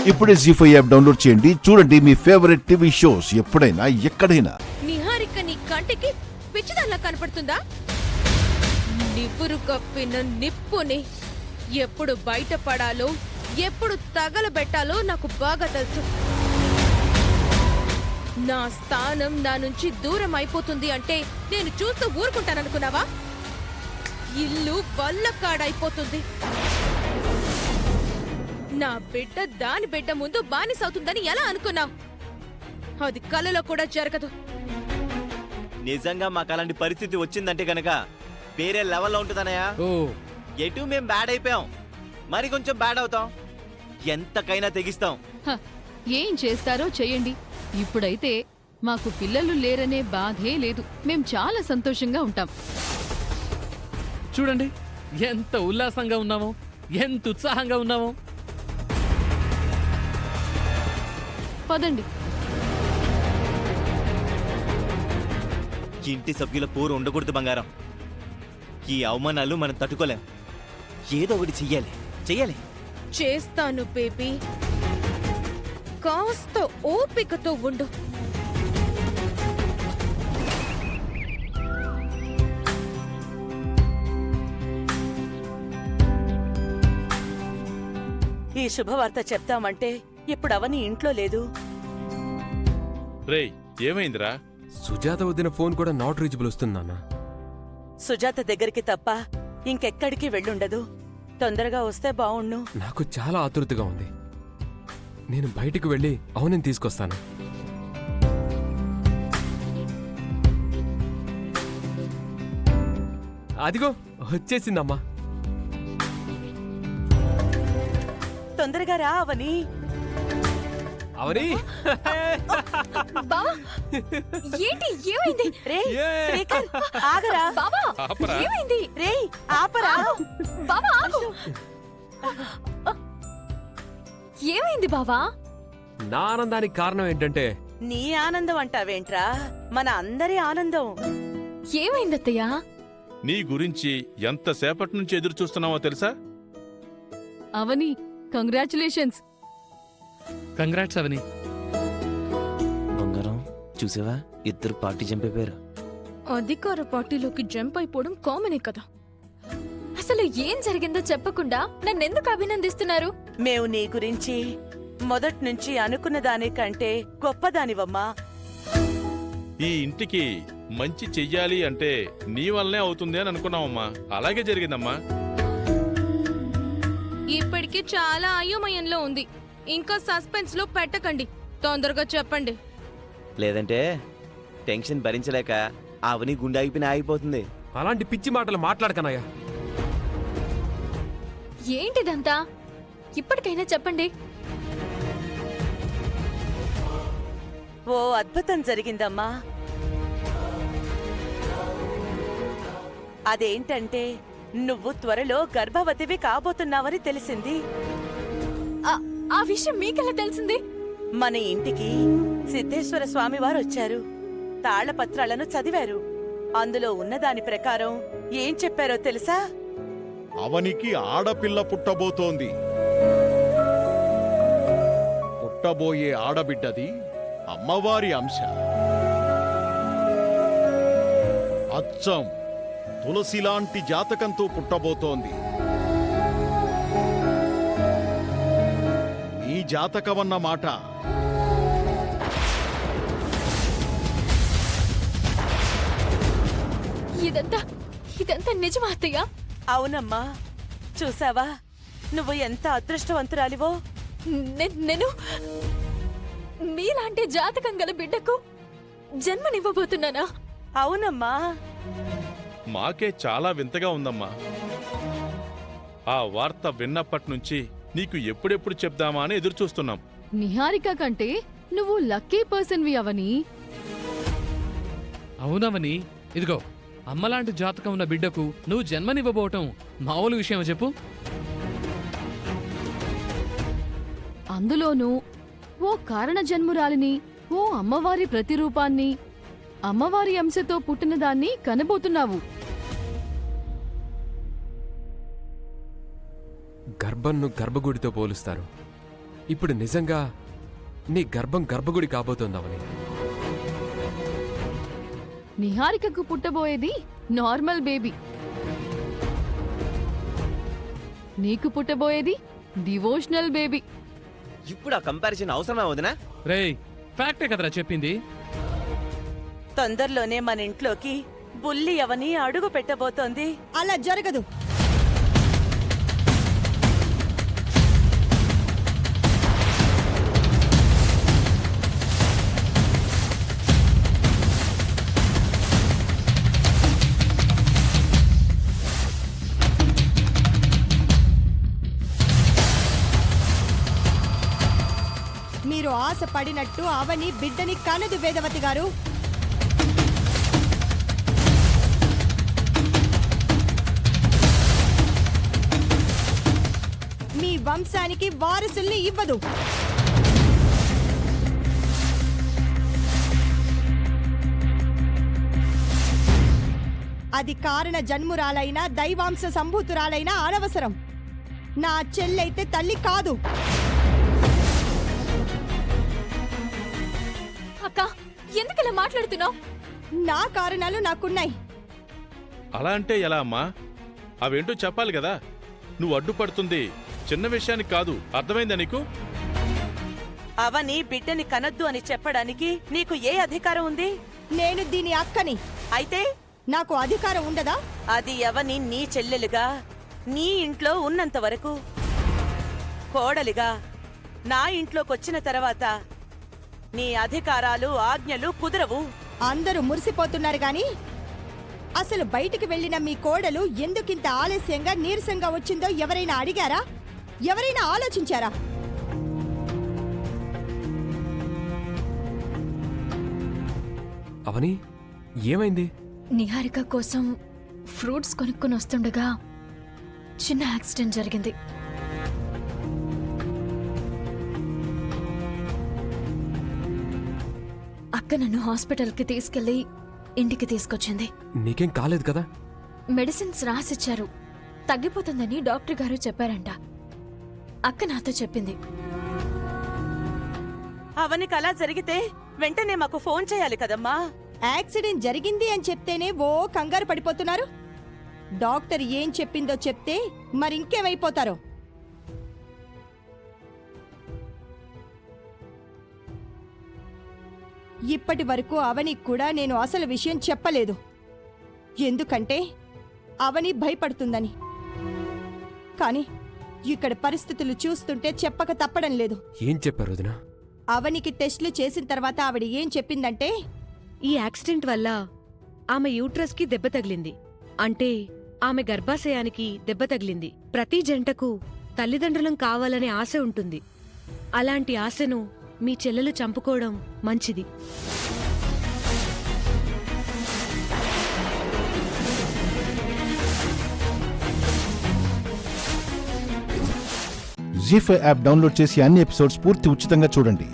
ఇప్పుడే జీ5 app download చేయండి. చూడండి మీ ఫేవరెట్ టీవీ షోస్ ఎప్పుడైనా ఎక్కడైనా. నిహారిక నీ కంటికి పిచ్చిదల్లా కనపడుతుందా? నిప్పురు కప్పిన నిప్పుని ఎప్పుడు బయటపడాలో ఎప్పుడు తగలబెట్టాలో నాకు బాగా తెలుసు. నా స్థానం నా నుంచి దూరం అయిపోతుంది అంటే నేను చూస్తూ ఊరుకుంటాననుకున్నావా? ఇల్లు వల్లకాడైపోతుంది. నా బిడ్డ దాని బిడ్డ ముందు బానిసవుతుందని ఎలా అనుకున్నావు? అది కలలో కూడా జరగదు. నిజంగా మాకు అలాంటి పరిస్థితి వచ్చిందంటే గనక వేరే లెవెల్లో ఉంటుందనయా. ఎటు మేం బ్యాడ్ అయిపోయాం, మరి కొంచెం బ్యాడ్ అవుతాం, ఎంతకైనా తెగిస్తాం. ఏం చేస్తారో చెయ్యండి. ఇప్పుడైతే మాకు పిల్లలు లేరనే బాధే లేదు. మేం చాలా సంతోషంగా ఉంటాం. చూడండి ఎంత ఉల్లాసంగా ఉన్నామో, ఎంత ఉత్సాహంగా ఉన్నామో. పదండి. ఇంటి సభ్యుల పోరు ఉండకూడదు బంగారం. ఈ అవమానాలు మనం తట్టుకోలేం. ఏదో ఒకటి చెయ్యాలి. చేస్తాను బేబీ, కాస్త ఓపికతో ఉండు. ఈ శుభవార్త చెప్తామంటే ఇప్పుడు అవని ఇంట్లో లేదు. రేయ్, ఏమైందిరా? సుజాత వదిన ఫోన్ కూడా నాట్ రీచబుల్ వస్తుందన్న. సుజాత దగ్గరికి తప్ప ఇంకెక్కడికి వెళ్ళుండదు. తొందరగా వస్తే బావుణ్ణు. నాకు చాలా ఆతృతగా ఉంది. నేను బయటికి వెళ్ళి అవునని తీసుకొస్తాను. అదిగో వచ్చేసిందమ్మా. తొందరగా రా అవని. అవని బావా, ఏంటి ఏమైంది? రేయ్ శ్రీకర్, ఆగరా. బావా, ఆపరా. ఏమైంది? రేయ్ ఆపరా. బావా ఆగు. ఏమైంది బావా? నా ఆనందానికి కారణం ఏంటంటే నీ ఆనందం అంటావేంట్రా? మన అందరి ఆనందం. ఏమైంది అత్తయ్యా? నీ గురించి ఎంతసేపటి నుంచి ఎదురు చూస్తున్నావో తెలుసా? అవని, కంగ్రాచులేషన్స్. కంగ్రాట్స్ అవని. బంగారం చూసావా, ఇద్దరు పార్టీ చంపేపారు. అధికార పార్టీలోకి జంప్ అయిపోవడం కామనే కదా. అసలు ఏం జరిగిందో చెప్పకుండా నన్నెందుకు అభినందిస్తున్నారు? మేము నీ గురించి మొదట్నుంచి అనుకున్న దానికంటే గొప్పదానివమ్మా. ఈ ఇంటికి మంచి చెయ్యాలి అంటే నీ వల్లనే అవుతుంది అని అనుకున్నావమ్మా. అలాగే జరిగిందమ్మా. ఇప్పటికి చాలా అయోమయంలో ఉంది. ఇంకా సస్పెన్స్ లో పెట్టకండి, తొందరగా చెప్పండి. లేదంటే టెన్షన్ భరించలేక అవని గుండె ఆగిపోతుంది. అలాంటి పిచ్చి మాటలు మాట్లాడకనయ్యా. ఏంటిదంతా? ఇప్పటికైనా చెప్పండి. ఓ అద్భుతం జరిగిందమ్మా. అదేంటంటే నువ్వు త్వరలో గర్భవతివి కాబోతున్నావని తెలిసింది. ఆ విషయం మీకెలా తెలిసింది? మన ఇంటికి సిద్ధేశ్వర స్వామి వారు వచ్చారు. తాళపత్రాలను చదివారు. అందులో ఉన్నదాని ప్రకారం ఏం చెప్పారో తెలుసా? అవనికి ఆడపిల్ల పుట్టబోతోంది. పుట్టబోయే ఆడబిడ్డది అమ్మవారి అంశ. అచ్చం తులసిలాంటి జాతకంతో పుట్టబోతోంది. ఈ జాతకమన్న మాట ఇదంతా నిజమా అత్తయ్య? అవునమ్మా. చూసావా నువ్వు ఎంత అదృష్టవంతురాలివో. నేను మీలాంటి జాతకం గల బిడ్డకు జన్మనివ్వబోతున్నానా? అవునమ్మా. మాకే చాలా వింతగా ఉందమ్మా. ఆ వార్త విన్నప్పటి నుంచి నీకు ఎప్పుడెప్పుడు చెప్దామా అని ఎదురు చూస్తున్నాం. నిహారిక కంటే నువ్వు లక్కీ పర్సన్వి అవని. అవునవని, ఇదిగో అమ్మలాంటి జాతకం ఉన్న బిడ్డకు నువ్వు జన్మనివ్వబోవటం మామూలు విషయం చెప్పు. అందులోనూ ఓ కారణ జన్మురాలిని, ఓ అమ్మవారి ప్రతిరూపాన్ని, అమ్మవారి అంశతో పుట్టినదాన్ని కనబోతున్నావు. గర్భంను గర్భగుడితో పోలుస్తారు. ఇప్పుడు నిజంగా నీ గర్భం గర్భగుడి కాబోతోంది అవని. నిహారికకు పుట్టబోయేది నార్మల్ బేబీ, నీకు పుట్టబోయేది డివోషనల్ బేబీ. ఇప్పుడు ఆ కంపారిజన్ అవసరమా వదినా? రేయ్, ఫ్యాక్టే కదరా చెప్పింది. తొందరలోనే మన ఇంట్లోకి బుల్లి అవని అడుగు పెట్టబోతోంది. అలా జరగదు. మీరు ఆశ పడినట్టు అవని బిడ్డని కనదు వేదవతి గారు. మీ వంశానికి వారసుల్ని ఇవ్వదు. అది కారణ జన్మురాలైనా దైవాంశ సంభూతురాలైనా అనవసరం. నా చెల్లైతే తల్లి కాదు. అక్క, ఎందుకలా మాట్లాడుతున్నావు? నా కారణాలు నాకున్నాయి. అలా అంటే ఎలా అమ్మా? అవేంటో చెప్పాలి కదా. నువ్వు అడ్డుపడుతుంది చిన్న విషయానికి కాదు, అర్థమైందా నీకు? అవని బిడ్డని కనొద్దు అని చెప్పడానికి నీకు ఏ అధికారం ఉంది? నేను దీని అక్కని. అయితే నాకు అధికారం ఉండదా? అది అవని నీ చెల్లెలుగా నీ ఇంట్లో ఉన్నంత వరకు. కోడలిగా నా ఇంట్లోకొచ్చిన తర్వాత నీ అధికారాలు ఆజ్ఞలు కుదరవు. అందరూ మురిసిపోతున్నారు గాని అసలు బయటికి వెళ్ళిన మీ కోడలు ఎందుకింత ఆలస్యంగా నీరసంగా వచ్చిందో ఎవరైనా అడిగారా? ఎవరైనా ఆలోచించారా? అవని, ఏమైంది? నిహారిక కోసం ఫ్రూట్స్ కొనుక్కొని వస్తుండగా చిన్న యాక్సిడెంట్ జరిగింది. అక్క నన్ను హాస్పిటల్కి తీసుకెళ్లి ఇంటికి తీసుకొచ్చింది. నీకేం కాలేదు కదా? మెడిసిన్స్ రాసిచ్చారు, తగ్గిపోతుందని డాక్టర్ గారు చెప్పారంట. అక్క నాతో చెప్పింది. అవనికి అలా జరిగితే వెంటనే మాకు ఫోన్ చేయాలి కదమ్మా. యాక్సిడెంట్ జరిగింది అని చెప్తేనే ఓ కంగారు పడిపోతున్నారు. డాక్టర్ ఏం చెప్పిందో చెప్తే మరింకేమైపోతారో. ఇప్పటి వరకు అవనికి కూడా నేను అసలు విషయం చెప్పలేదు. ఎందుకంటే అవని భయపడుతుందని. కానీ ఇక్కడ పరిస్థితులు చూస్తుంటే చెప్పక తప్పడం లేదు. ఏం చెప్పారు వదినా? అవనికి టెస్టులు చేసిన తర్వాత ఆవిడ ఏం చెప్పిందంటే, ఈ యాక్సిడెంట్ వల్ల ఆమె యూట్రస్కి దెబ్బ తగిలింది. అంటే ఆమె గర్భాశయానికి దెబ్బ తగిలింది. ప్రతి జంటకు తల్లిదండ్రులం కావాలనే ఆశ ఉంటుంది. అలాంటి ఆశను మీ చెల్లెలు చంపుకోవడం మంచిది. జీ5 యాప్ డౌన్లోడ్ చేసి అన్ని ఎపిసోడ్స్ పూర్తి ఉచితంగా చూడండి.